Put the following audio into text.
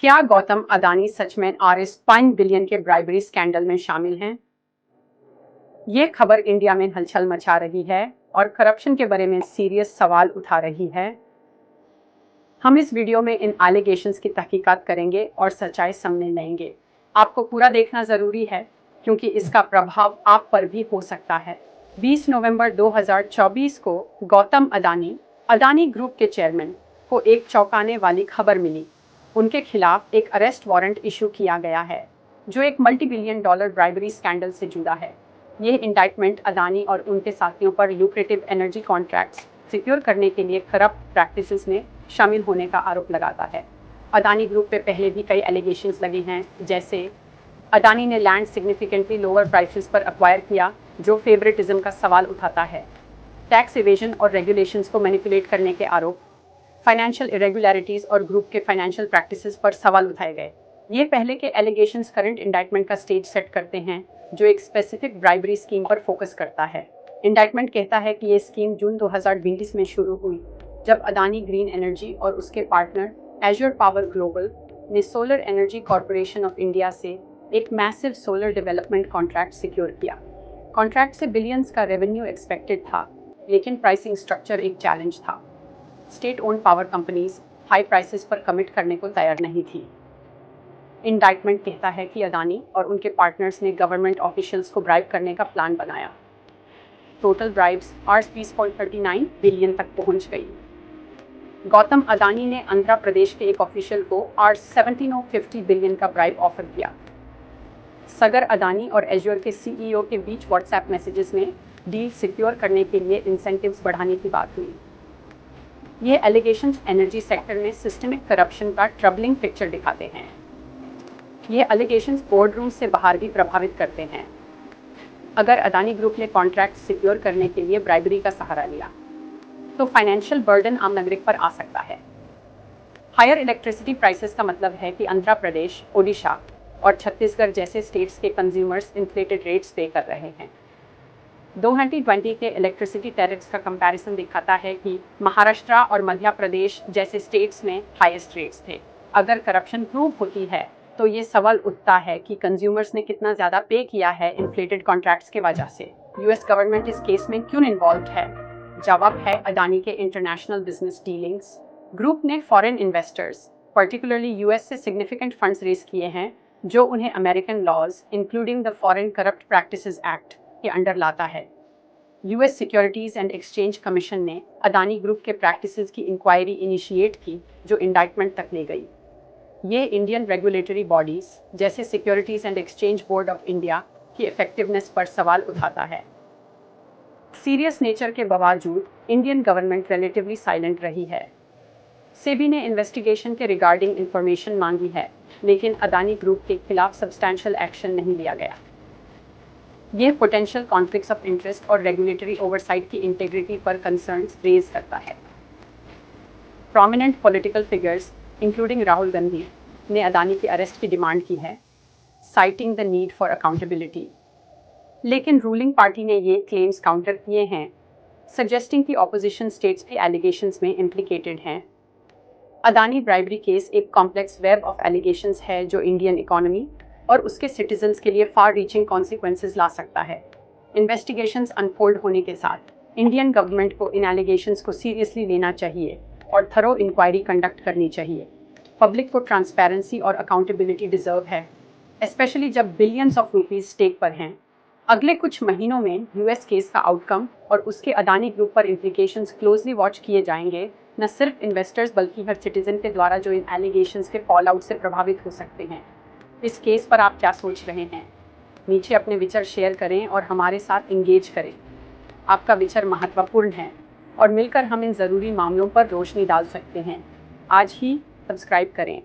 क्या गौतम अदानी सच में ₹5 बिलियन के ब्राइबरी स्कैंडल में शामिल हैं? ये खबर इंडिया में हलचल मचा रही है और करप्शन के बारे में सीरियस सवाल उठा रही है। हम इस वीडियो में इन एलिगेशंस की तहकीकात करेंगे और सच्चाई सामने लाएंगे। आपको पूरा देखना जरूरी है क्योंकि इसका प्रभाव आप पर भी हो सकता है। 20 नवंबर 2024 को गौतम अदानी ग्रुप के चेयरमैन को एक चौंकाने वाली खबर मिली। उनके खिलाफ एक अरेस्ट वारंट इशू किया गया है जो एक मल्टी-बिलियन डॉलर ब्राइबरी स्कैंडल से जुड़ा है। ये इंडाइटमेंट अदानी और उनके साथियों पर ल्यूक्रेटिव एनर्जी कॉन्ट्रैक्ट्स सिक्योर करने के लिए करप्ट प्रैक्टिसेस में शामिल होने का आरोप लगाता है। अदानी ग्रुप पे पहले भी कई एलिगेशंस लगे हैं, जैसे अदानी ने लैंड सिग्निफिकेंटली लोअर प्राइसेस पर एक्वायर किया, जो फेवरेटिज्म का सवाल उठाता है। टैक्स इवेजन और रेगुलेशंस को मैनिपुलेट करने के आरोप, फाइनेंशियल इरेगुलरिटीज और ग्रुप के फाइनेंशियल प्रैक्टिसेस पर सवाल उठाए गए। ये पहले के एलिगेशंस करंट इंडाइटमेंट का स्टेज सेट करते हैं, जो एक स्पेसिफिक ब्राइबरी स्कीम पर फोकस करता है। इंडाइटमेंट कहता है कि ये स्कीम जून 2020 में शुरू हुई, जब अदानी ग्रीन एनर्जी और उसके पार्टनर एज्योर पावर ग्लोबल ने solar energy corporation of India से एक massive solar development contract secure किया। कॉन्ट्रैक्ट से बिलियंस का रेवेन्यू एक्सपेक्टेड था, लेकिन प्राइसिंग स्ट्रक्चर एक चैलेंज था। State owned power companies high prices पर कमिट करने को तैयार नहीं थी। इंडाइटमेंट कहता है कि अदानी और उनके पार्टनर्स ने गवर्नमेंट ऑफिशियल्स को ब्राइब करने का प्लान बनाया। टोटल ब्राइब्स ₹20.39 बिलियन तक पहुंच गई। गौतम अदानी ने आंध्र प्रदेश के एक ऑफिशियल को ₹1750 बिलियन का ब्राइब ऑफर किया। सगर अदानी और एज्योर के सीईओ के बीच व्हाट्सएप मैसेजेस में डील सिक्योर करने के लिए इंसेंटिव्स बढ़ाने की बात हुई। ये एलिगेशंस एनर्जी सेक्टर में सिस्टमिक करप्शन का ट्रबलिंग पिक्चर दिखाते हैं। ये एलिगेशंस बोर्ड रूम से बाहर भी प्रभावित करते हैं। अगर अदानी ग्रुप ने कॉन्ट्रैक्ट सिक्योर करने के लिए ब्राइबरी का सहारा लिया, तो फाइनेंशियल बर्डन आम नागरिक पर आ सकता है। हायर इलेक्ट्रिसिटी प्राइसेस का मतलब है कि आंध्र प्रदेश, ओडिशा और छत्तीसगढ़ जैसे स्टेट्स के कंज्यूमर्स इन्फ्लेटेड रेट्स पे कर रहे हैं। 2020 के इलेक्ट्रिसिटी टैरिफ्स का कंपैरिजन दिखाता है कि महाराष्ट्र और मध्य प्रदेश जैसे स्टेट्स में हाईएस्ट रेट्स थे। अगर करप्शन प्रूव होती है, तो ये सवाल उठता है कि कंज्यूमर्स ने कितना ज़्यादा पे किया है इन्फ्लेटेड कॉन्ट्रैक्ट्स के वजह से। यूएस गवर्नमेंट इस केस में क्यों इन्वॉल्व है? जवाब है अदानी के इंटरनेशनल बिजनेस डीलिंग्स। ग्रुप ने फॉरेन इन्वेस्टर्स, पर्टिकुलरली यूएस से सिग्निफिकेंट फंड्स रेज किए हैं, जो उन्हें American laws including the Foreign Corrupt Practices Act के अंडर लाता है। US Securities and Exchange Commission ने अदानी ग्रुप के प्रैक्टिसेस की इंक्वायरी इनिशिएट की, जो इंडाइटमेंट तक ले गई। ये इंडियन रेगुलेटरी बॉडीज जैसे Securities and Exchange Board of India की इफेक्टिवनेस पर सवाल उठाता है। सीरियस नेचर के बावजूद इंडियन गवर्नमेंट रिलेटिवली साइलेंट रही है। सेबी ने इन्वेस्टिगेशन के रिगार्डिंग इंफॉर्मेशन मांगी है, लेकिन अदानी ग्रुप के खिलाफ सब्सटैंशियल एक्शन नहीं लिया गया। ये पोटेंशियल कॉन्फ्लिक्ट्स ऑफ इंटरेस्ट और रेगुलेटरी ओवरसाइट की इंटेग्रिटी पर कंसर्न्स रेज करता है। Prominent political figures including Rahul Gandhi ने अदानी की अरेस्ट की डिमांड की है, citing the need for accountability. लेकिन रूलिंग पार्टी ने ये क्लेम्स काउंटर किए हैं, सजेस्टिंग कि ऑपोजिशन स्टेट्स भी एलिगेशंस में इम्प्लिकेटेड हैं। अदानी ब्राइबरी केस एक कॉम्प्लेक्स वेब ऑफ एलिगेशंस है जो इंडियन इकोनॉमी और उसके सिटीजन्स के लिए फार रीचिंग कॉन्सिक्वेंसेस ला सकता है। इन्वेस्टिगेशंस अनफोल्ड होने के साथ इंडियन गवर्नमेंट को इन एलिगेशंस को सीरियसली लेना चाहिए और थरो इंक्वायरी कंडक्ट करनी चाहिए। पब्लिक को ट्रांसपेरेंसी और अकाउंटेबिलिटी डिजर्व है, स्पेशली जब बिलियंस ऑफ रुपीज स्टेक पर हैं। अगले कुछ महीनों में यूएस केस का आउटकम और उसके अदानी ग्रुप पर इम्प्लिकेशंस क्लोजली वॉच किए जाएंगे, न सिर्फ इन्वेस्टर्स बल्कि हर सिटीजन के द्वारा जो इन एलिगेशंस के फॉल आउट से प्रभावित हो सकते हैं। इस केस पर आप क्या सोच रहे हैं? नीचे अपने विचार शेयर करें और हमारे साथ इंगेज करें। आपका विचार महत्वपूर्ण है और मिलकर हम इन ज़रूरी मामलों पर रोशनी डाल सकते हैं। आज ही सब्सक्राइब करें।